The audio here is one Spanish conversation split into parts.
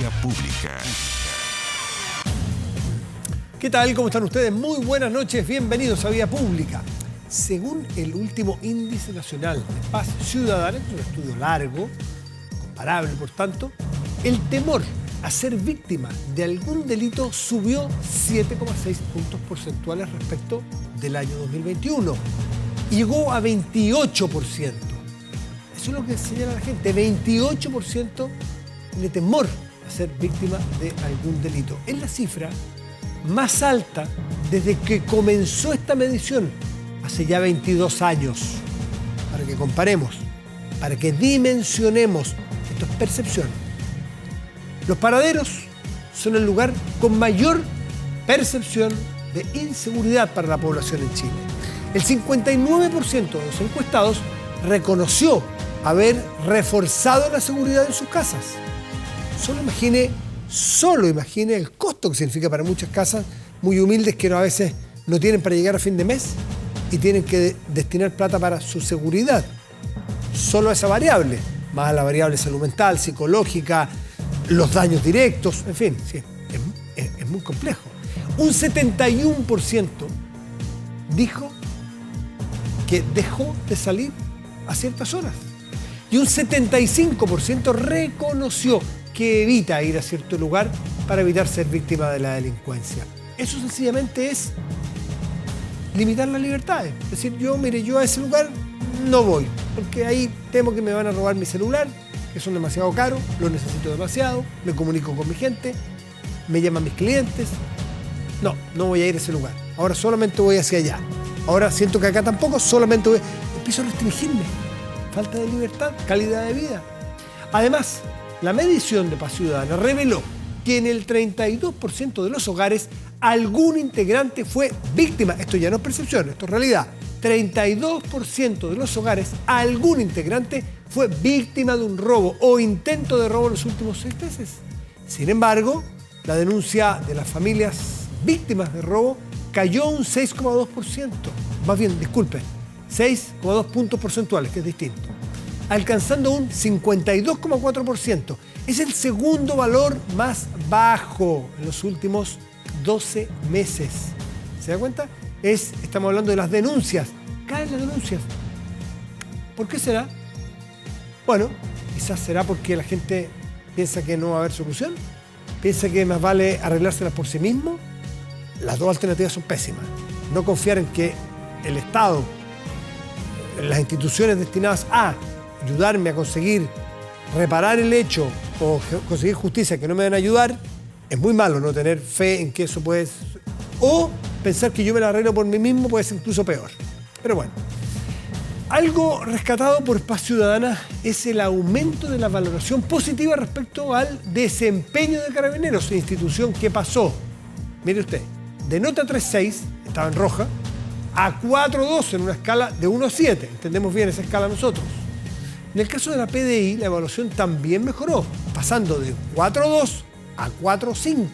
Vía Pública. ¿Qué tal? ¿Cómo están ustedes? Muy buenas noches, bienvenidos a Vía Pública. Según el último Índice Nacional de Paz Ciudadana, un estudio largo, comparable por tanto, el temor a ser víctima de algún delito subió 7,6 puntos porcentuales respecto del año 2021. Llegó a 28%. Eso es lo que señala la gente, 28% de temor a ser víctima de algún delito. Es la cifra más alta desde que comenzó esta medición, hace ya 22 años. Para que comparemos, para que dimensionemos, esto es percepción. Los paraderos son el lugar con mayor percepción de inseguridad para la población en Chile. El 59% de los encuestados reconoció haber reforzado la seguridad en sus casas. Solo imagine el costo que significa para muchas casas muy humildes que a veces no tienen para llegar a fin de mes y tienen que destinar plata para su seguridad. Solo esa variable, más la variable salud mental, psicológica, los daños directos, en fin, sí, es muy complejo. Un 71% dijo que dejó de salir a ciertas horas. Y un 75% reconoció que evita ir a cierto lugar para evitar ser víctima de la delincuencia. Eso sencillamente es limitar las libertades. Es decir, yo a ese lugar no voy, porque ahí temo que me van a robar mi celular, que son demasiado caros, lo necesito demasiado, me comunico con mi gente, me llaman mis clientes. No voy a ir a ese lugar. Ahora solamente voy hacia allá. Ahora siento que acá tampoco, solamente voy. Empiezo a restringirme. Falta de libertad, calidad de vida. Además, la medición de Paz Ciudadana reveló que en el 32% de los hogares algún integrante fue víctima. Esto ya no es percepción, esto es realidad. 32% de los hogares, algún integrante fue víctima de un robo o intento de robo en los últimos 6 meses. Sin embargo, la denuncia de las familias víctimas de robo cayó un 6,2%. Más bien, disculpen, 6,2 puntos porcentuales, que es distinto, alcanzando un 52,4%. Es el segundo valor más bajo en los últimos 12 meses. ¿Se da cuenta? Estamos hablando de las denuncias. Caen las denuncias. ¿Por qué será? Bueno, quizás será porque la gente piensa que no va a haber solución, piensa que más vale arreglárselas por sí mismo. Las dos alternativas son pésimas. No confiar en que el Estado, las instituciones destinadas a ayudarme a conseguir reparar el hecho o conseguir justicia que no me van a ayudar, es muy malo no tener fe en que eso puede... O pensar que yo me la arreglo por mí mismo puede ser incluso peor. Pero bueno, algo rescatado por Paz Ciudadana es el aumento de la valoración positiva respecto al desempeño de Carabineros, institución que pasó, mire usted, de nota 3.6, estaba en roja, a 4.2 en una escala de 1 a 7. Entendemos bien esa escala nosotros. En el caso de la PDI, la evaluación también mejoró, pasando de 4.2 a 4.5.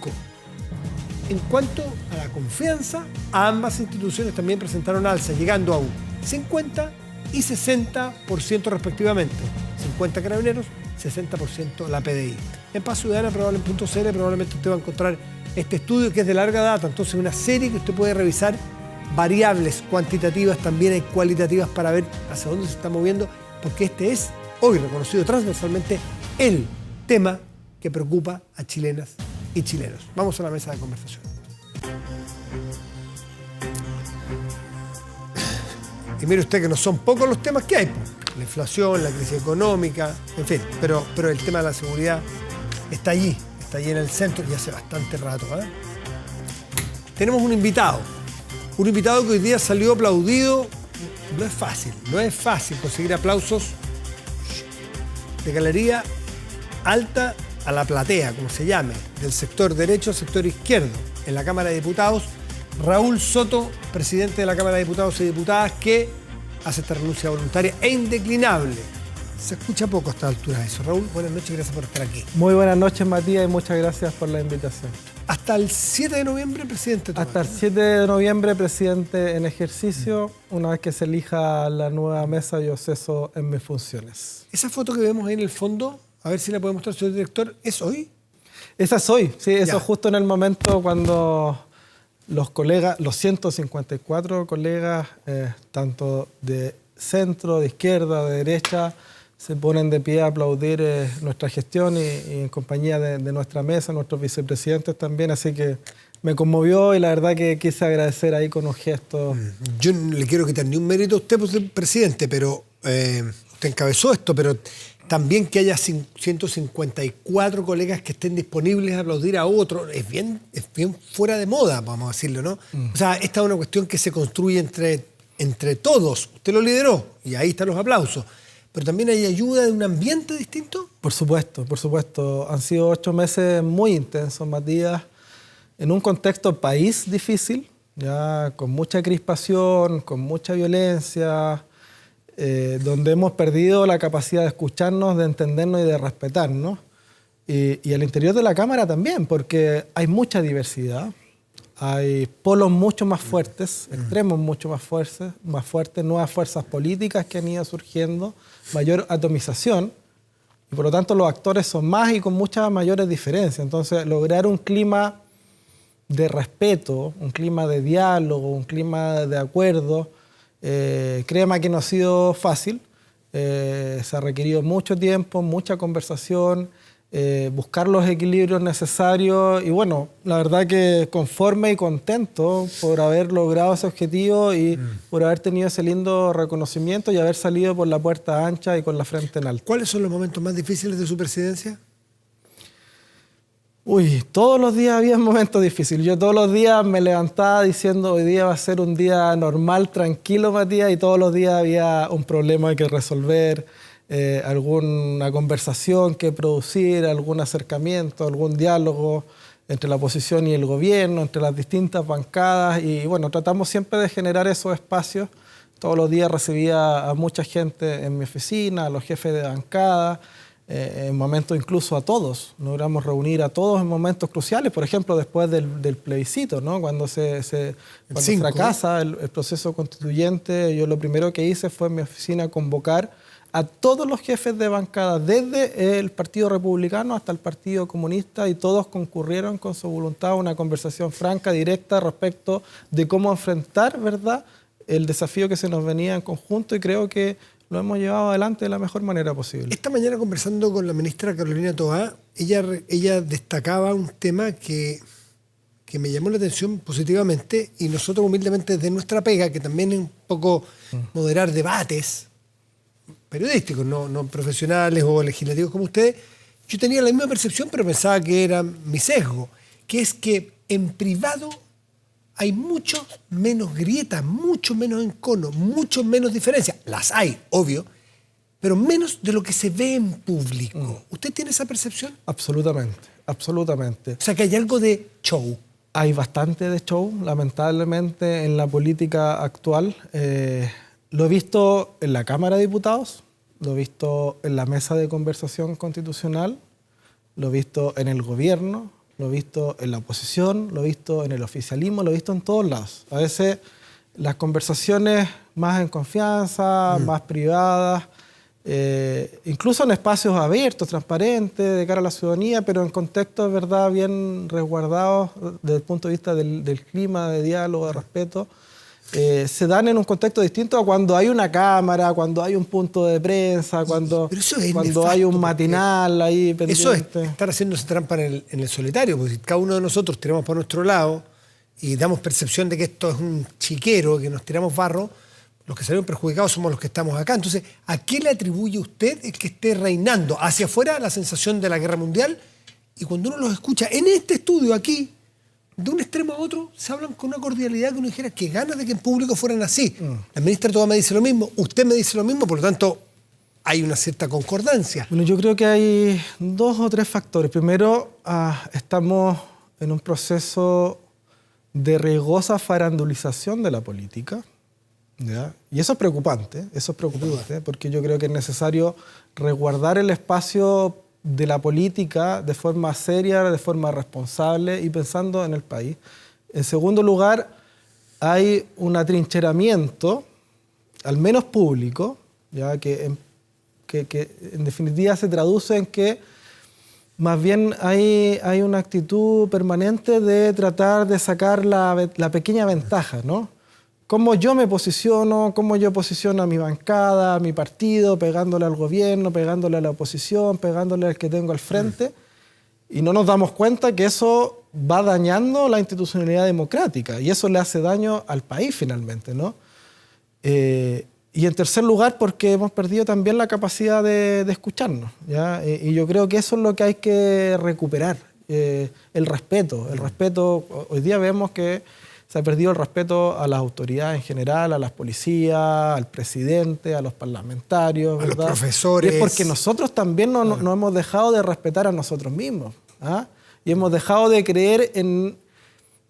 En cuanto a la confianza, ambas instituciones también presentaron alza, llegando a un 50 y 60% respectivamente. 50 Carabineros, 60% la PDI. En Paz Ciudadana, probablemente usted va a encontrar este estudio que es de larga data, entonces una serie que usted puede revisar, variables cuantitativas, también hay cualitativas para ver hacia dónde se está moviendo, porque este es, hoy reconocido transversalmente, el tema que preocupa a chilenas y chilenos. Vamos a la mesa de conversación. Y mire usted que no son pocos los temas que hay, la inflación, la crisis económica, en fin, pero el tema de la seguridad está allí en el centro y hace bastante rato. Tenemos un invitado que hoy día salió aplaudido. No es fácil conseguir aplausos de galería alta a la platea, como se llame, del sector derecho al sector izquierdo, en la Cámara de Diputados. Raúl Soto, presidente de la Cámara de Diputados y Diputadas, que hace esta renuncia voluntaria e indeclinable. Se escucha poco a esta altura eso. Raúl, buenas noches y gracias por estar aquí. Muy buenas noches, Matías, y muchas gracias por la invitación. Hasta el 7 de noviembre, presidente. Hasta el 7 de noviembre, presidente en ejercicio. Una vez que se elija la nueva mesa, yo ceso en mis funciones. Esa foto que vemos ahí en el fondo, a ver si la puede mostrar, señor director, ¿es hoy? Esa soy, sí, eso Ya. justo en el momento cuando los colegas, los 154 colegas, tanto de centro, de izquierda, de derecha, se ponen de pie a aplaudir nuestra gestión y en compañía de nuestra mesa, nuestros vicepresidentes también, así que me conmovió y la verdad que quise agradecer ahí con un gesto. Yo no le quiero quitar ni un mérito a usted por ser presidente, pero usted encabezó esto, pero también que haya 154 colegas que estén disponibles a aplaudir a otro, es bien fuera de moda, vamos a decirlo, ¿no? O sea, esta es una cuestión que se construye entre todos. Usted lo lideró y ahí están los aplausos. Pero también hay ayuda de un ambiente distinto. Por supuesto, por supuesto. Han sido 8 meses muy intensos, Matías, en un contexto país difícil, ya con mucha crispación, con mucha violencia, donde hemos perdido la capacidad de escucharnos, de entendernos y de respetarnos. Y al interior de la Cámara también, porque hay mucha diversidad, hay polos mucho más fuertes, extremos mucho más fuertes, nuevas fuerzas políticas que han ido surgiendo, mayor atomización, y por lo tanto los actores son más y con muchas mayores diferencias. Entonces, lograr un clima de respeto, un clima de diálogo, un clima de acuerdo, créeme que no ha sido fácil. Se ha requerido mucho tiempo, mucha conversación, buscar los equilibrios necesarios y bueno, la verdad que conforme y contento por haber logrado ese objetivo y por haber tenido ese lindo reconocimiento y haber salido por la puerta ancha y con la frente en alto. ¿Cuáles son los momentos más difíciles de su presidencia? Uy, todos los días había momentos difíciles. Yo todos los días me levantaba diciendo hoy día va a ser un día normal, tranquilo, Matías, y todos los días había un problema que resolver, alguna conversación que producir, algún acercamiento, algún diálogo entre la oposición y el gobierno, entre las distintas bancadas y bueno, tratamos siempre de generar esos espacios. Todos los días recibía a mucha gente en mi oficina, a los jefes de bancada, en momentos incluso a todos. Logramos reunir a todos en momentos cruciales, por ejemplo, después del plebiscito, ¿no? Cuando fracasa el proceso constituyente, yo lo primero que hice fue en mi oficina convocar a todos los jefes de bancada, desde el Partido Republicano hasta el Partido Comunista, y todos concurrieron con su voluntad a una conversación franca, directa, respecto de cómo enfrentar, ¿verdad?, el desafío que se nos venía en conjunto, y creo que lo hemos llevado adelante de la mejor manera posible. Esta mañana, conversando con la ministra Carolina Toá, ella destacaba un tema que me llamó la atención positivamente, y nosotros humildemente desde nuestra pega, que también es un poco moderar debates periodísticos, no profesionales o legislativos como ustedes, yo tenía la misma percepción, pero pensaba que era mi sesgo, que es que en privado hay mucho menos grietas, mucho menos encono, mucho menos diferencias. Las hay, obvio, pero menos de lo que se ve en público. ¿Usted tiene esa percepción? Absolutamente, absolutamente. O sea, que hay algo de show. Hay bastante de show, lamentablemente, en la política actual. Lo he visto en la Cámara de Diputados, lo he visto en la mesa de conversación constitucional, lo he visto en el gobierno, lo he visto en la oposición, lo he visto en el oficialismo, lo he visto en todos lados. A veces las conversaciones más en confianza, más privadas, incluso en espacios abiertos, transparentes, de cara a la ciudadanía, pero en contextos, verdad, bien resguardados desde el punto de vista del clima, de diálogo, de respeto, se dan en un contexto distinto a cuando hay una cámara, cuando hay un punto de prensa, cuando hay un matinal ahí pendiente. Eso es estar haciéndose trampa en el solitario, porque si cada uno de nosotros tiramos por nuestro lado y damos percepción de que esto es un chiquero, que nos tiramos barro, los que salieron perjudicados somos los que estamos acá. Entonces, ¿a qué le atribuye usted el que esté reinando hacia afuera la sensación de la guerra mundial? Y cuando uno los escucha en este estudio aquí, de un extremo a otro, se hablan con una cordialidad que uno dijera que ganas de que en público fueran así. La ministra Toá me dice lo mismo, usted me dice lo mismo, por lo tanto, hay una cierta concordancia. Bueno, yo creo que hay 2 o 3 factores. Primero, estamos en un proceso de riesgosa farandulización de la política, ¿ya? Y eso es preocupante, porque yo creo que es necesario resguardar el espacio de la política de forma seria, de forma responsable y pensando en el país. En segundo lugar, hay un atrincheramiento, al menos público, ya que en definitiva se traduce en que Más bien hay una actitud permanente de tratar de sacar la pequeña ventaja, ¿no? Cómo yo me posiciono, cómo yo posiciono a mi bancada, a mi partido, pegándole al gobierno, pegándole a la oposición, pegándole al que tengo al frente. Y no nos damos cuenta que eso va dañando la institucionalidad democrática y eso le hace daño al país finalmente, ¿no? Y en tercer lugar, porque hemos perdido también la capacidad de escucharnos, ¿ya? Y yo creo que eso es lo que hay que recuperar, el respeto. El respeto, hoy día vemos que se ha perdido el respeto a las autoridades en general, a las policías, al presidente, a los parlamentarios, ¿verdad? A los profesores. Y es porque nosotros también no hemos dejado de respetar a nosotros mismos, ¿ah? Y hemos dejado de creer en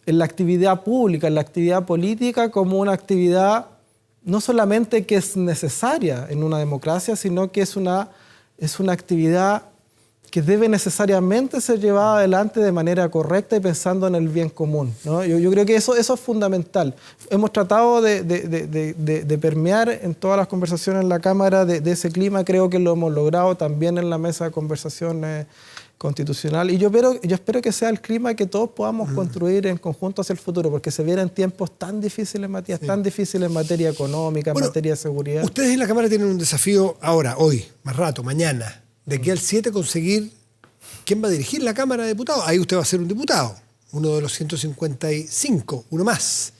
la actividad pública, en la actividad política como una actividad no solamente que es necesaria en una democracia, sino que es una actividad que debe necesariamente ser llevada adelante de manera correcta y pensando en el bien común, ¿no? Yo creo que eso es fundamental. Hemos tratado de permear en todas las conversaciones en la Cámara de ese clima, creo que lo hemos logrado también en la mesa de conversación constitucional. Y yo espero que sea el clima que todos podamos construir en conjunto hacia el futuro, porque se vienen tiempos tan difíciles, Matías, tan difíciles en materia económica, en materia de seguridad. Ustedes en la Cámara tienen un desafío ahora, hoy, más rato, mañana, de aquí al 7 conseguir quién va a dirigir la Cámara de Diputados. Ahí usted va a ser un diputado, uno de los 155, uno más.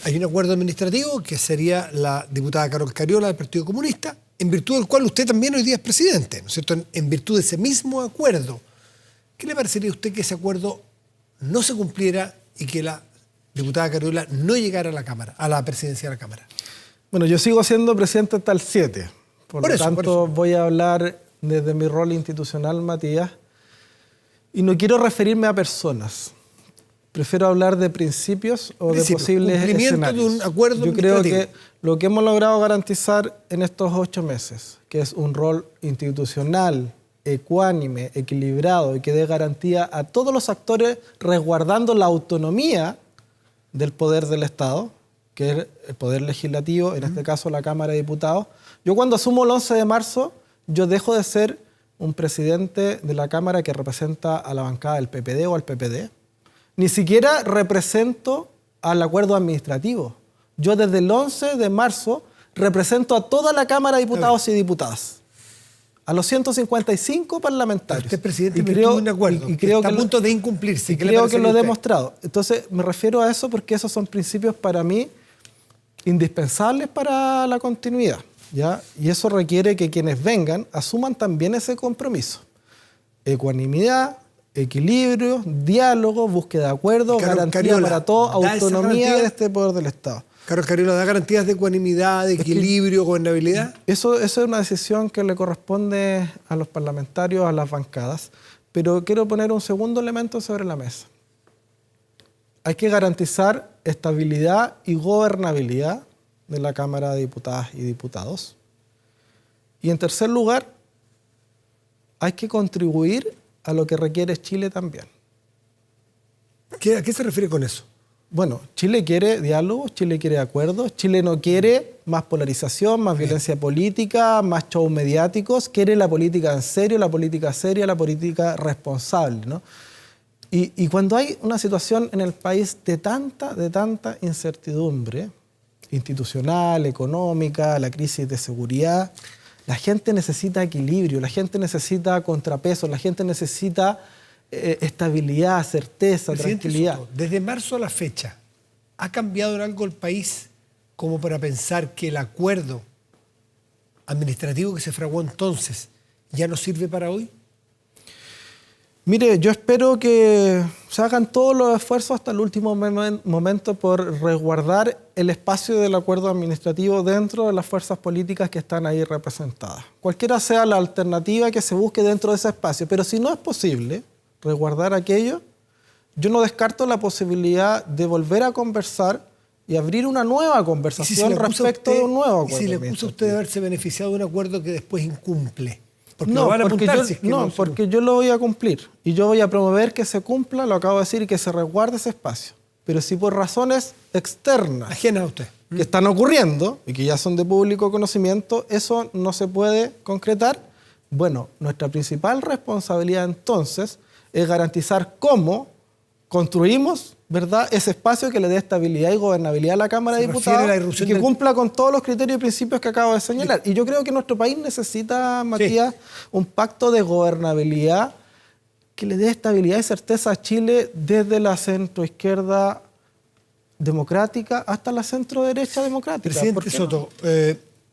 Hay un acuerdo administrativo que sería la diputada Carol Cariola del Partido Comunista, en virtud del cual usted también hoy día es presidente, ¿no es cierto? En virtud de ese mismo acuerdo. ¿Qué le parecería a usted que ese acuerdo no se cumpliera y que la diputada Cariola no llegara a la Cámara, a la presidencia de la Cámara? Bueno, yo sigo siendo presidente hasta el 7. Por lo tanto, voy a hablar desde mi rol institucional, Matías, y no quiero referirme a personas. Prefiero hablar de principios o de posibles escenarios. De un acuerdo Yo creo que lo que hemos logrado garantizar en estos 8 meses, que es un rol institucional, ecuánime, equilibrado y que dé garantía a todos los actores resguardando la autonomía del poder del Estado, que es el poder legislativo, en este caso la Cámara de Diputados. Yo cuando asumo el 11 de marzo, yo dejo de ser un presidente de la Cámara que representa a la bancada del PPD o al PPD. Ni siquiera represento al acuerdo administrativo. Yo desde el 11 de marzo represento a toda la Cámara de Diputados y Diputadas, a los 155 parlamentarios. Usted es presidente y creo de un acuerdo que está a punto de incumplirse. Y creo que lo he demostrado. Entonces me refiero a eso porque esos son principios para mí indispensables para la continuidad, ¿ya? Y eso requiere que quienes vengan asuman también ese compromiso. Ecuanimidad, equilibrio, diálogo, búsqueda de acuerdo, garantía para todo, autonomía de este poder del Estado. Carol Cariola, ¿da garantías de ecuanimidad, de equilibrio, gobernabilidad? Eso es una decisión que le corresponde a los parlamentarios, a las bancadas, pero quiero poner un segundo elemento sobre la mesa. Hay que garantizar estabilidad y gobernabilidad de la Cámara de Diputadas y Diputados. Y en tercer lugar, hay que contribuir a lo que requiere Chile también. ¿A qué se refiere con eso? Bueno, Chile quiere diálogo, Chile quiere acuerdos, Chile no quiere más polarización, más violencia política, más shows mediáticos, quiere la política en serio, la política seria, la política responsable, ¿no? Y cuando hay una situación en el país de tanta incertidumbre institucional, económica, la crisis de seguridad, la gente necesita equilibrio, la gente necesita contrapeso, la gente necesita estabilidad, certeza, tranquilidad. Soto, desde marzo a la fecha, ¿ha cambiado en algo el país como para pensar que el acuerdo administrativo que se fraguó entonces ya no sirve para hoy? Mire, yo espero que se hagan todos los esfuerzos hasta el último momento por resguardar el espacio del acuerdo administrativo dentro de las fuerzas políticas que están ahí representadas. Cualquiera sea la alternativa que se busque dentro de ese espacio, pero si no es posible resguardar aquello, yo no descarto la posibilidad de volver a conversar y abrir una nueva conversación respecto de un nuevo acuerdo. ¿Y si le acusa a usted de haberse beneficiado de un acuerdo que después incumple? Porque porque yo lo voy a cumplir y yo voy a promover que se cumpla, lo acabo de decir, y que se resguarde ese espacio. Pero si por razones externas ajenas a usted que están ocurriendo y que ya son de público conocimiento, eso no se puede concretar, Bueno, nuestra principal responsabilidad entonces es garantizar cómo construimos, ¿verdad?, ese espacio que le dé estabilidad y gobernabilidad a la Cámara de Diputados y que cumpla con todos los criterios y principios que acabo de señalar. Y yo creo que nuestro país necesita, Matías, un pacto de gobernabilidad que le dé estabilidad y certeza a Chile desde la centroizquierda democrática hasta la centroderecha democrática. Presidente Soto,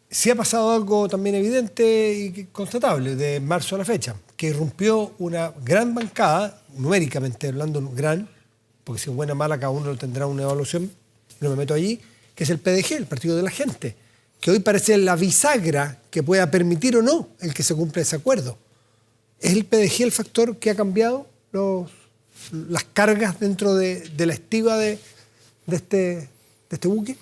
sí ha pasado algo también evidente y constatable de marzo a la fecha, que irrumpió una gran bancada, numéricamente hablando, gran, porque si es buena o mala cada uno tendrá una evaluación, no me meto allí, que es el PDG, el Partido de la Gente, que hoy parece la bisagra que pueda permitir o no el que se cumpla ese acuerdo. ¿Es el PDG el factor que ha cambiado las cargas dentro de la estiba de este buque?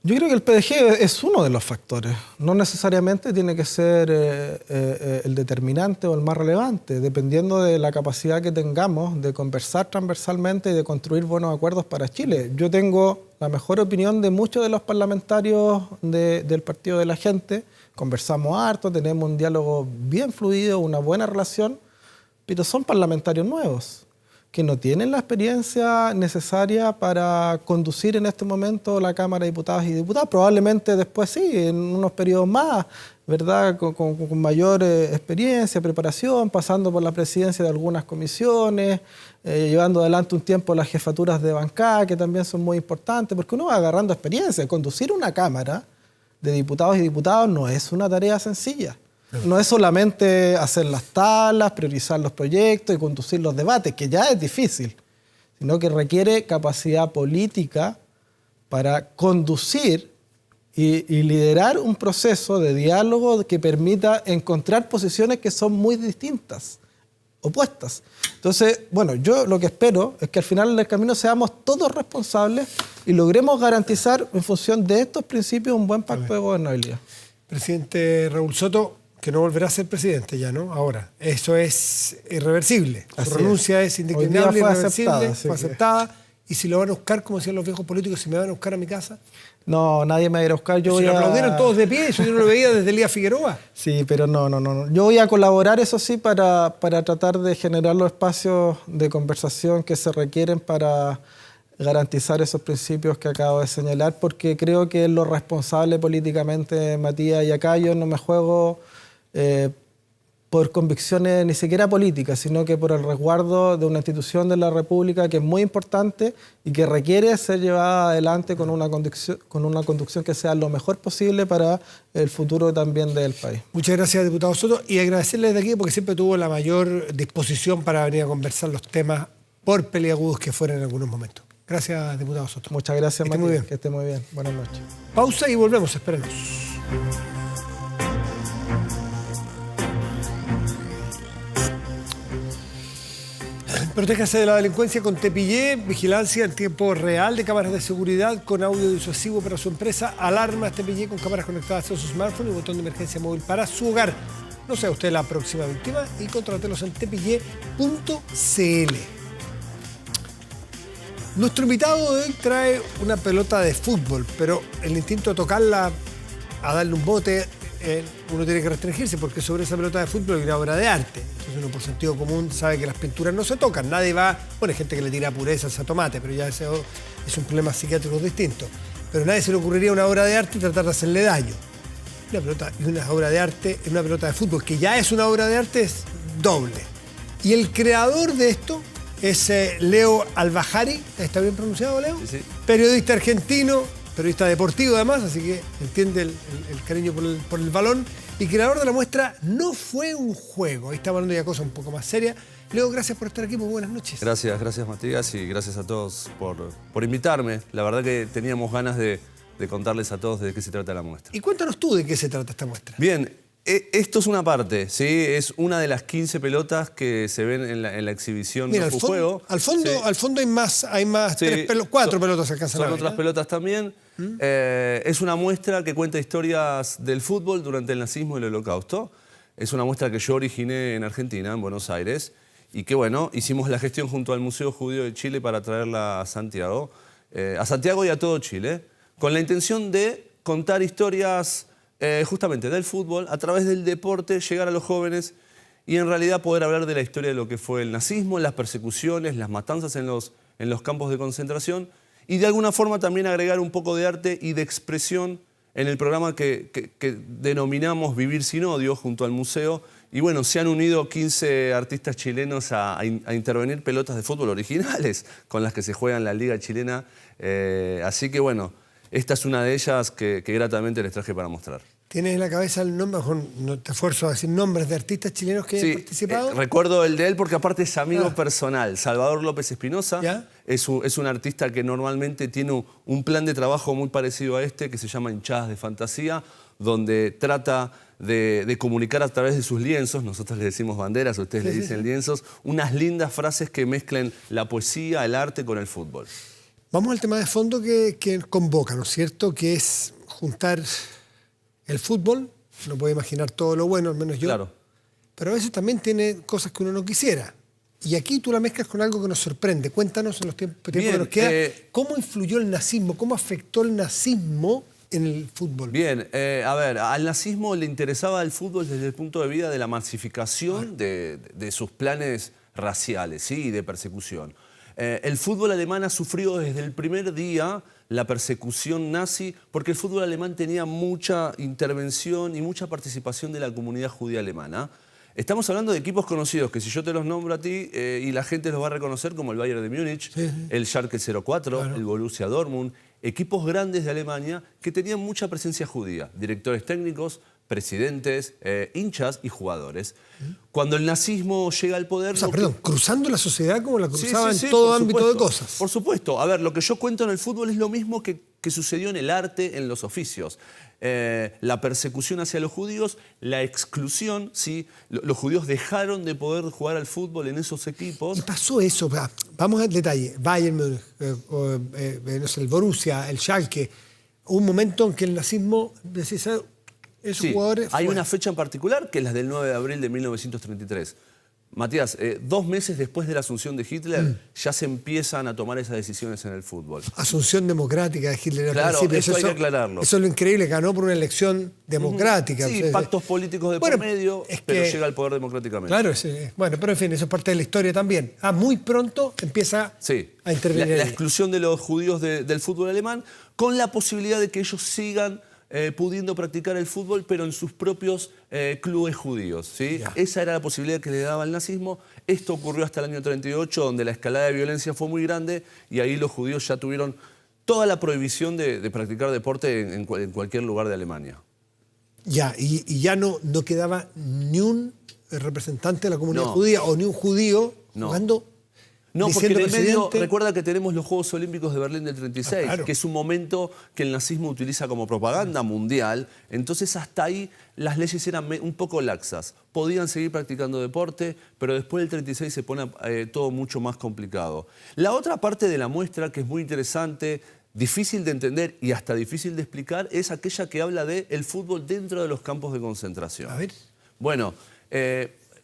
Yo creo que el PDG es uno de los factores. No necesariamente tiene que ser el determinante o el más relevante, dependiendo de la capacidad que tengamos de conversar transversalmente y de construir buenos acuerdos para Chile. Yo tengo la mejor opinión de muchos de los parlamentarios del Partido de la Gente. Conversamos harto, tenemos un diálogo bien fluido, una buena relación, pero son parlamentarios nuevos, que no tienen la experiencia necesaria para conducir en este momento la Cámara de Diputados y Diputadas. Probablemente después sí, en unos periodos más, ¿verdad?, con mayor experiencia, preparación, pasando por la presidencia de algunas comisiones, llevando adelante un tiempo las jefaturas de bancada, que también son muy importantes, porque uno va agarrando experiencia. Conducir una Cámara de Diputados y Diputadas no es una tarea sencilla. No es solamente hacer las tablas, priorizar los proyectos y conducir los debates, que ya es difícil, sino que requiere capacidad política para conducir y liderar un proceso de diálogo que permita encontrar posiciones que son muy distintas, opuestas. Entonces, bueno, yo lo que espero es que al final del camino seamos todos responsables y logremos garantizar en función de estos principios un buen pacto de gobernabilidad. Presidente Raúl Soto, que no volverá a ser presidente ya, ¿no? Ahora, eso es irreversible. Su renuncia es indeclinable, irreversible, fue aceptada. Y si lo van a buscar, como decían los viejos políticos, si me van a buscar a mi casa. No, nadie me va a ir a buscar. Yo lo aplaudieron todos de pie, yo no lo veía desde Elías Figueroa. Sí, pero no. Yo voy a colaborar, eso sí, para tratar de generar los espacios de conversación que se requieren para garantizar esos principios que acabo de señalar, porque creo que es lo responsable políticamente, Matías, y acá yo no me juego por convicciones ni siquiera políticas, sino que por el resguardo de una institución de la República que es muy importante y que requiere ser llevada adelante con una conducción que sea lo mejor posible para el futuro también del país. Muchas gracias, diputado Soto, y agradecerle desde aquí porque siempre tuvo la mayor disposición para venir a conversar los temas, por peliagudos que fueran en algunos momentos. Gracias, diputado Soto. Muchas gracias, Matías. Que esté muy bien. Buenas noches. Pausa y volvemos, espérenos. Protéjase de la delincuencia con Tepillé, vigilancia en tiempo real de cámaras de seguridad con audio disuasivo para su empresa, alarmas Tepillé con cámaras conectadas a su smartphone y botón de emergencia móvil para su hogar. No sea usted la próxima víctima y contrátelos en tepillé.cl. Nuestro invitado de hoy trae una pelota de fútbol, pero el instinto de tocarla, a darle un bote, uno tiene que restringirse porque sobre esa pelota de fútbol hay una obra de arte. Entonces uno por sentido común sabe que las pinturas no se tocan. Nadie va, bueno, hay gente que le tira purezas a tomate, pero ya ese es un problema psiquiátrico distinto. Pero a nadie se le ocurriría una obra de arte y tratar de hacerle daño. Una pelota y una obra de arte en una pelota de fútbol, que ya es una obra de arte, es doble. Y el creador de esto es Leo Albajari. ¿Está bien pronunciado, Leo? Sí. Periodista argentino, periodista deportivo además, así que entiende el cariño por el balón. Y creador de la muestra No fue un juego. Ahí estamos hablando de cosas un poco más serias. Leo, gracias por estar aquí, muy buenas noches. Gracias Matías, y gracias a todos por invitarme. La verdad que teníamos ganas de contarles a todos de qué se trata la muestra. Y cuéntanos tú de qué se trata esta muestra. Bien, esto es una parte, ¿sí? Es una de las 15 pelotas que se ven en la exhibición. Mira, No Fue Juego. Al fondo hay más Sí, 4 pelotas alcanzan a ver. Son otras pelotas también. Es una muestra que cuenta historias del fútbol durante el nazismo y el holocausto. Es una muestra que yo originé en Argentina, en Buenos Aires, y que, bueno, hicimos la gestión junto al Museo Judío de Chile para traerla a Santiago y a todo Chile, con la intención de contar historias justamente del fútbol, a través del deporte, llegar a los jóvenes y en realidad poder hablar de la historia de lo que fue el nazismo, las persecuciones, las matanzas en los campos de concentración y de alguna forma también agregar un poco de arte y de expresión en el programa que denominamos Vivir sin Odio junto al museo. Y bueno, se han unido 15 artistas chilenos a intervenir pelotas de fútbol originales con las que se juega en la Liga Chilena. Así que bueno, esta es una de ellas que gratamente les traje para mostrar. ¿Tienes en la cabeza el nombre? Mejor no te esfuerzo a decir nombres de artistas chilenos que han participado. Recuerdo el de él porque aparte es amigo personal. Salvador López Espinosa es un artista que normalmente tiene un plan de trabajo muy parecido a este que se llama Hinchadas de Fantasía, donde trata de comunicar a través de sus lienzos, nosotros le decimos banderas, ustedes le dicen lienzos, unas lindas frases que mezclen la poesía, el arte con el fútbol. Vamos al tema de fondo que convoca, ¿no es cierto? Que es juntar el fútbol, no puedo imaginar todo lo bueno, al menos yo. Claro. Pero a veces también tiene cosas que uno no quisiera. Y aquí tú la mezclas con algo que nos sorprende. Cuéntanos en los tiempos que nos queda, ¿cómo influyó el nazismo? ¿Cómo afectó el nazismo en el fútbol? Bien, a ver, al nazismo le interesaba el fútbol desde el punto de vista de la masificación de sus planes raciales, ¿sí? Y de persecución. El fútbol alemán ha sufrido desde el primer día la persecución nazi porque el fútbol alemán tenía mucha intervención y mucha participación de la comunidad judía alemana. Estamos hablando de equipos conocidos que si yo te los nombro a ti y la gente los va a reconocer como el Bayern de Múnich, el Schalke 04, el Borussia Dortmund, equipos grandes de Alemania que tenían mucha presencia judía, directores técnicos, presidentes, hinchas y jugadores. Cuando el nazismo llega al poder... cruzando la sociedad como la cruzaba en todo ámbito de cosas. Por supuesto. A ver, lo que yo cuento en el fútbol es lo mismo que sucedió en el arte, en los oficios. La persecución hacia los judíos, la exclusión, ¿sí? Los judíos dejaron de poder jugar al fútbol en esos equipos. Y pasó eso, vamos al detalle. Bayern, no sé, el Borussia, el Schalke. Hubo un momento en que el nazismo... Esos jugadores hay una fecha en particular que es la del 9 de abril de 1933. Matías, 2 meses después de la asunción de Hitler ya se empiezan a tomar esas decisiones en el fútbol. Asunción democrática de Hitler. Claro, eso hay que aclararlo. Eso es lo increíble, ganó por una elección democrática. Sí, pactos políticos de por medio, pero llega al poder democráticamente. Claro, sí. Bueno, pero en fin, eso es parte de la historia también. Muy pronto empieza a intervenir. La exclusión de los judíos del fútbol alemán con la posibilidad de que ellos sigan pudiendo practicar el fútbol, pero en sus propios clubes judíos, ¿sí? Esa era la posibilidad que le daba el nazismo. Esto ocurrió hasta el año 38, donde la escalada de violencia fue muy grande y ahí los judíos ya tuvieron toda la prohibición de practicar deporte en cualquier lugar de Alemania. Y ya no quedaba ni un representante de la comunidad judía o ni un judío jugando. No, porque en el medio, recuerda que tenemos los Juegos Olímpicos de Berlín del 36, que es un momento que el nazismo utiliza como propaganda mundial. Entonces, hasta ahí las leyes eran un poco laxas. Podían seguir practicando deporte, pero después del 36 se pone todo mucho más complicado. La otra parte de la muestra, que es muy interesante, difícil de entender y hasta difícil de explicar, es aquella que habla del fútbol dentro de los campos de concentración. A ver. Bueno,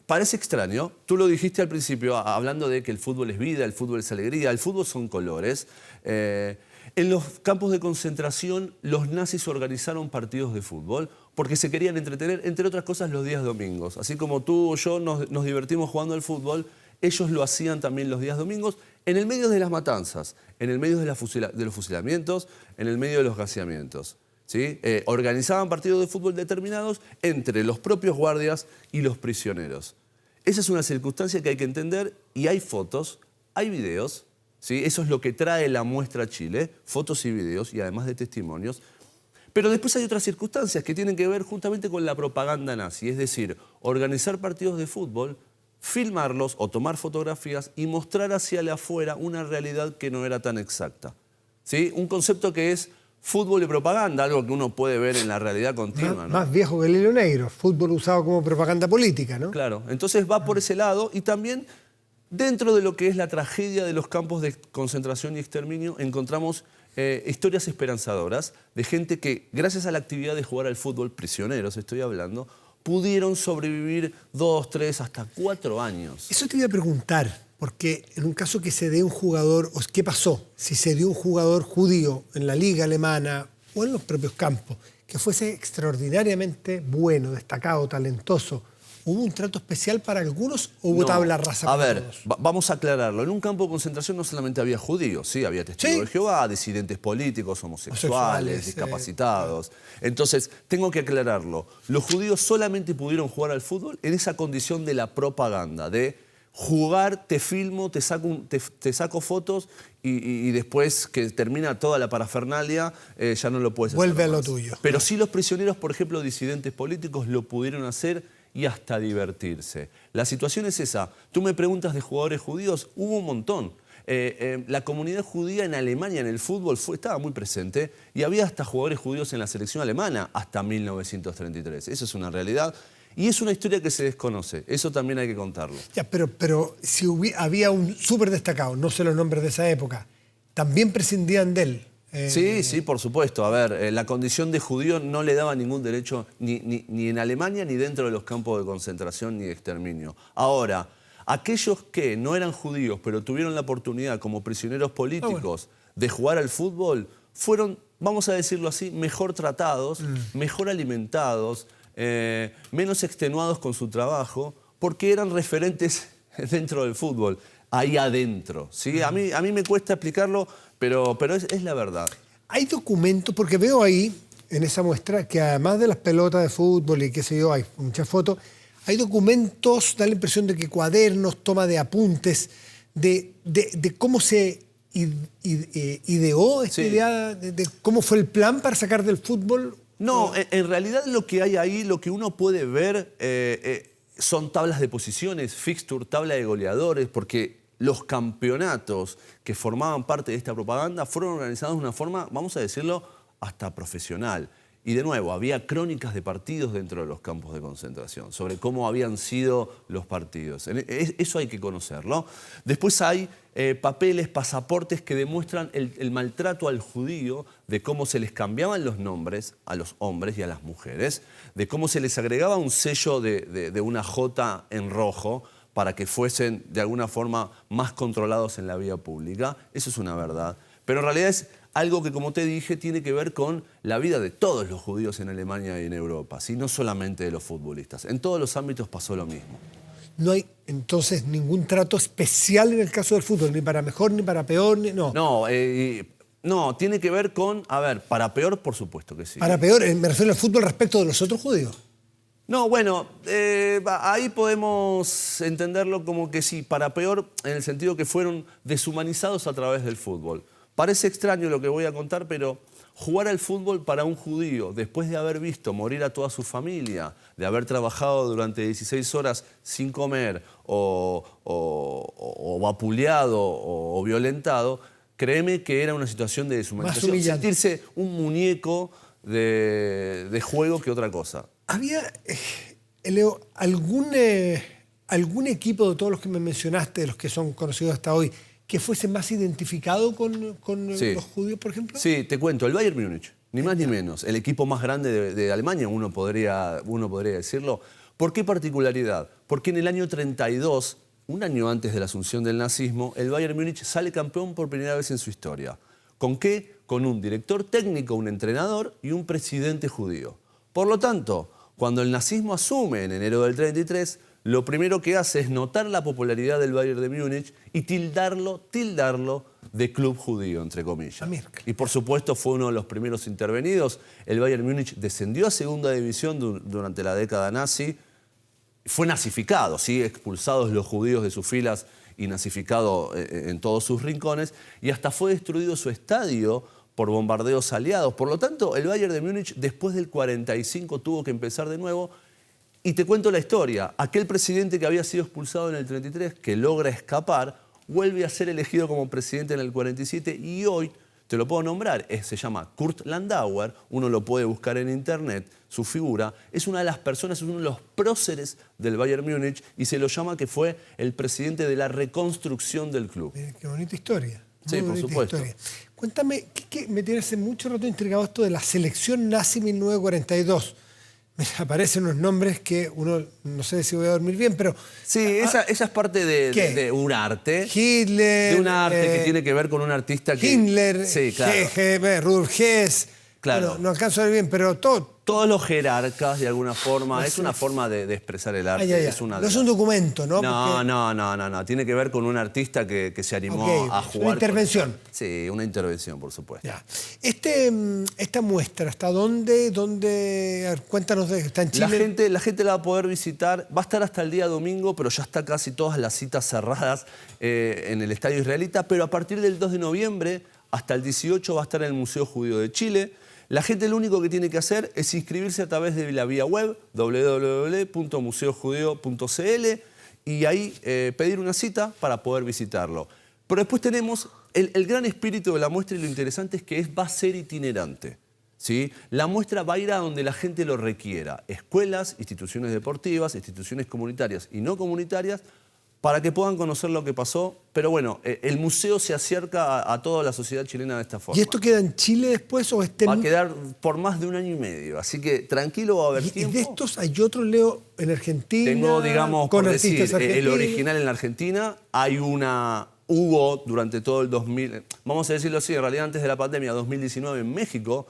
parece extraño, tú lo dijiste al principio, hablando de que el fútbol es vida, el fútbol es alegría, el fútbol son colores. En los campos de concentración, los nazis organizaron partidos de fútbol porque se querían entretener, entre otras cosas, los días domingos. Así como tú o yo nos divertimos jugando al fútbol, ellos lo hacían también los días domingos, en el medio de las matanzas, en el medio de los fusilamientos, en el medio de los gaseamientos. ¿Sí? Organizaban partidos de fútbol determinados entre los propios guardias y los prisioneros. Esa es una circunstancia que hay que entender y hay fotos, hay videos, ¿sí? Eso es lo que trae la muestra a Chile, fotos y videos y además de testimonios. Pero después hay otras circunstancias que tienen que ver justamente con la propaganda nazi, es decir, organizar partidos de fútbol, filmarlos o tomar fotografías y mostrar hacia afuera una realidad que no era tan exacta. ¿Sí? Un concepto que es fútbol y propaganda, algo que uno puede ver en la realidad continua. Más viejo que el hilo negro, fútbol usado como propaganda política, ¿no? Claro, entonces va por ese lado y también dentro de lo que es la tragedia de los campos de concentración y exterminio encontramos historias esperanzadoras de gente que gracias a la actividad de jugar al fútbol, prisioneros estoy hablando, pudieron sobrevivir 2, 3, hasta 4 años. Eso te iba a preguntar. Porque en un caso que se dé un jugador, ¿qué pasó? Si se dio un jugador judío en la liga alemana o en los propios campos, que fuese extraordinariamente bueno, destacado, talentoso, ¿hubo un trato especial para algunos o hubo No. tabla rasa A para ver, todos? vamos a aclararlo. En un campo de concentración no solamente había judíos, sí, había testigos Sí. de Jehová, disidentes políticos, homosexuales, Homosexuales, discapacitados. Entonces, tengo que aclararlo. Los judíos solamente pudieron jugar al fútbol en esa condición de la propaganda, de jugar, te filmo, te saco fotos y después que termina toda la parafernalia, ya no lo puedes hacer Vuelve a lo más. tuyo. Pero sí los prisioneros, por ejemplo, disidentes políticos, lo pudieron hacer y hasta divertirse. La situación es esa. Tú me preguntas de jugadores judíos, hubo un montón. La comunidad judía en Alemania, en el fútbol, estaba muy presente y había hasta jugadores judíos en la selección alemana hasta 1933. Eso es una realidad y es una historia que se desconoce. Eso también hay que contarlo. Ya, pero si había un súper destacado, no sé los nombres de esa época, también prescindían de él. Sí, por supuesto. A ver, la condición de judío no le daba ningún derecho ni en Alemania ni dentro de los campos de concentración ni de exterminio. Ahora, aquellos que no eran judíos pero tuvieron la oportunidad como prisioneros políticos de jugar al fútbol, fueron, vamos a decirlo así, mejor tratados, mejor alimentados, menos extenuados con su trabajo, porque eran referentes dentro del fútbol, ahí adentro. ¿Sí? A mí me cuesta explicarlo, pero es la verdad. Hay documentos, porque veo ahí, en esa muestra, que además de las pelotas de fútbol y qué sé yo, hay muchas fotos, hay documentos, da la impresión de que cuadernos, toma de apuntes, de cómo se ideó esta idea, de cómo fue el plan para sacar del fútbol. No, en realidad lo que hay ahí, lo que uno puede ver son tablas de posiciones, fixture, tabla de goleadores, porque los campeonatos que formaban parte de esta propaganda fueron organizados de una forma, vamos a decirlo, hasta profesional. Y de nuevo, había crónicas de partidos dentro de los campos de concentración, sobre cómo habían sido los partidos. Eso hay que conocerlo. Después hay papeles, pasaportes que demuestran el maltrato al judío, de cómo se les cambiaban los nombres a los hombres y a las mujeres, de cómo se les agregaba un sello de una J en rojo para que fuesen de alguna forma más controlados en la vía pública. Eso es una verdad. Pero en realidad es algo que, como te dije, tiene que ver con la vida de todos los judíos en Alemania y en Europa, ¿sí? No solamente de los futbolistas. En todos los ámbitos pasó lo mismo. No hay entonces ningún trato especial en el caso del fútbol, ni para mejor, ni para peor, no. No, tiene que ver con, a ver, para peor, por supuesto que sí. Para peor, me refiero al fútbol respecto de los otros judíos. No, bueno, ahí podemos entenderlo como que sí, para peor, en el sentido que fueron deshumanizados a través del fútbol. Parece extraño lo que voy a contar, pero jugar al fútbol para un judío, después de haber visto morir a toda su familia, de haber trabajado durante 16 horas sin comer, o vapuleado, o violentado, créeme que era una situación de deshumanización. Más humillante. Sentirse un muñeco de juego que otra cosa. ¿Había, Leo, algún equipo de todos los que me mencionaste, de los que son conocidos hasta hoy, que fuese más identificado con Sí. los judíos, por ejemplo? Sí, te cuento, el Bayern Múnich, ni más ni menos, el equipo más grande de Alemania, uno podría decirlo. ¿Por qué particularidad? Porque en el año 32, un año antes de la asunción del nazismo, el Bayern Múnich sale campeón por primera vez en su historia. ¿Con qué? Con un director técnico, un entrenador y un presidente judío. Por lo tanto, cuando el nazismo asume en enero del 33, lo primero que hace es notar la popularidad del Bayern de Múnich y tildarlo de club judío, entre comillas. Y por supuesto fue uno de los primeros intervenidos. El Bayern Múnich descendió a segunda división durante la década nazi. Fue nazificado, ¿sí? Expulsados los judíos de sus filas y nazificado en todos sus rincones. Y hasta fue destruido su estadio por bombardeos aliados. Por lo tanto, el Bayern de Múnich después del 45 tuvo que empezar de nuevo. Y te cuento la historia. Aquel presidente que había sido expulsado en el 33, que logra escapar, vuelve a ser elegido como presidente en el 47 y hoy, te lo puedo nombrar, se llama Kurt Landauer, uno lo puede buscar en internet, su figura, es una de las personas, es uno de los próceres del Bayern Múnich y se lo llama que fue el presidente de la reconstrucción del club. Qué bonita historia. Sí, por supuesto. Historia. Cuéntame, me tiene hace mucho rato intrigado esto de la selección nazi 1942. Me aparecen unos nombres que uno no sé si voy a dormir bien, pero... Sí, esa es parte de un arte. Hitler... De un arte que tiene que ver con un artista que... Himmler, Sí, claro. Rudolf Hess... Claro. Bueno, no alcanzo a ver bien, pero todo... Todos los jerarcas, de alguna forma, es una forma de expresar el arte. No es un documento, ¿no? No. Tiene que ver con un artista que se animó a jugar. Una intervención. Sí, una intervención, por supuesto. Ya. Esta muestra, ¿hasta dónde? A ver, cuéntanos, ¿está en Chile? La gente la va a poder visitar, va a estar hasta el día domingo, pero ya está casi todas las citas cerradas en el Estadio Israelita, pero a partir del 2 de noviembre hasta el 18 va a estar en el Museo Judío de Chile. La gente lo único que tiene que hacer es inscribirse a través de la vía web www.museojudío.cl y ahí pedir una cita para poder visitarlo. Pero después tenemos el gran espíritu de la muestra y lo interesante es que va a ser itinerante, ¿sí? La muestra va a ir a donde la gente lo requiera. Escuelas, instituciones deportivas, instituciones comunitarias y no comunitarias, para que puedan conocer lo que pasó. Pero bueno, el museo se acerca a toda la sociedad chilena de esta forma. ¿Y esto queda en Chile después o Va a quedar por más de 1 año y medio. Así que tranquilo, va a haber tiempo. ¿Y de estos hay otros, Leo, en Argentina? Tengo, digamos, con por artistas decir, el argentinos. original en la Argentina. Hubo durante todo el 2000, vamos a decirlo así, en realidad antes de la pandemia, 2019 en México.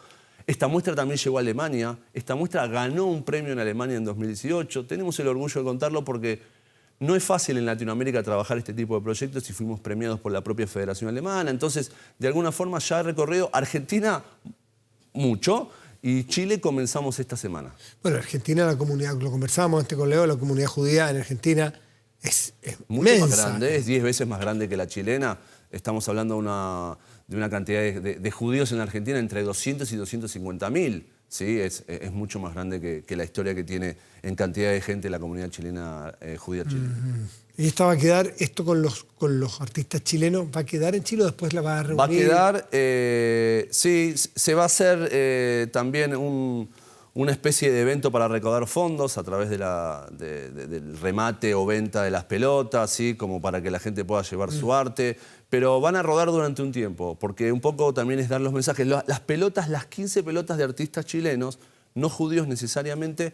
Esta muestra también llegó a Alemania. Esta muestra ganó un premio en Alemania en 2018. Tenemos el orgullo de contarlo porque no es fácil en Latinoamérica trabajar este tipo de proyectos y fuimos premiados por la propia Federación Alemana. Entonces, de alguna forma ya he recorrido Argentina mucho y Chile comenzamos esta semana. Bueno, Argentina, la comunidad, lo conversábamos antes con Leo, la comunidad judía en Argentina es mucho inmensa. más grande, es 10 veces más grande que la chilena. Estamos hablando de una cantidad de judíos en Argentina entre 200 y 250.000. Sí, es mucho más grande que la historia que tiene en cantidad de gente la comunidad chilena, judía chilena. ¿Y esta va a quedar, esto con los artistas chilenos, va a quedar en Chile o después la va a reunir? Va a quedar, sí, se va a hacer también una especie de evento para recaudar fondos a través del remate o venta de las pelotas, ¿sí? Como para que la gente pueda llevar su arte. Pero van a rodar durante un tiempo, porque un poco también es dar los mensajes. Las pelotas, las 15 pelotas de artistas chilenos, no judíos necesariamente,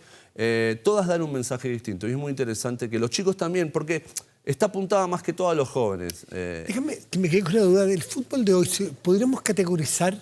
todas dan un mensaje distinto. Y es muy interesante que los chicos también, porque está apuntada más que todo a los jóvenes. Déjame que me quedé con la duda del fútbol de hoy. ¿Podríamos categorizar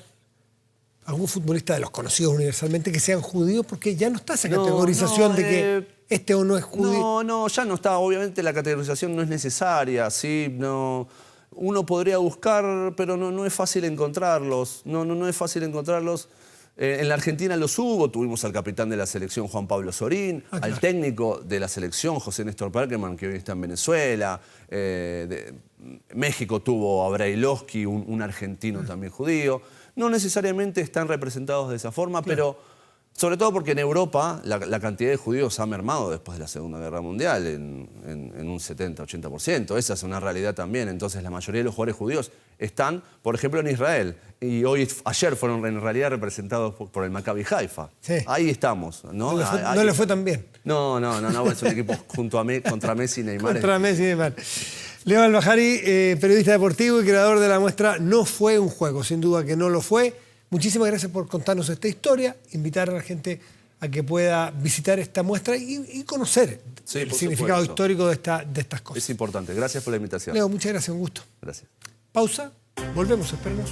algún futbolista de los conocidos universalmente que sean judíos? Porque ya no está esa categorización de que este o no es judío. No, ya no está. Obviamente la categorización no es necesaria, ¿sí? No, uno podría buscar, pero no es fácil encontrarlos. No es fácil encontrarlos. En la Argentina los hubo. Tuvimos al capitán de la selección, Juan Pablo Sorín, al técnico de la selección, José Néstor Perkerman, que hoy está en Venezuela. México tuvo a Brailovsky, un argentino también judío. No necesariamente están representados de esa forma, pero sobre todo porque en Europa la cantidad de judíos ha mermado después de la Segunda Guerra Mundial en un 70-80%. Esa es una realidad también. Entonces la mayoría de los jugadores judíos están, por ejemplo, en Israel. Y ayer fueron en realidad representados por el Maccabi Haifa. Sí. Ahí estamos. No le fue tan bien. No, es un equipo contra Messi y Neymar. Contra Messi y Neymar. Leo Albajari, periodista deportivo y creador de la muestra No fue un juego, sin duda que no lo fue. Muchísimas gracias por contarnos esta historia, invitar a la gente a que pueda visitar esta muestra y conocer el significado histórico de estas cosas. Es importante. Gracias por la invitación. Leo, muchas gracias, un gusto. Gracias. Pausa, volvemos, espérenos.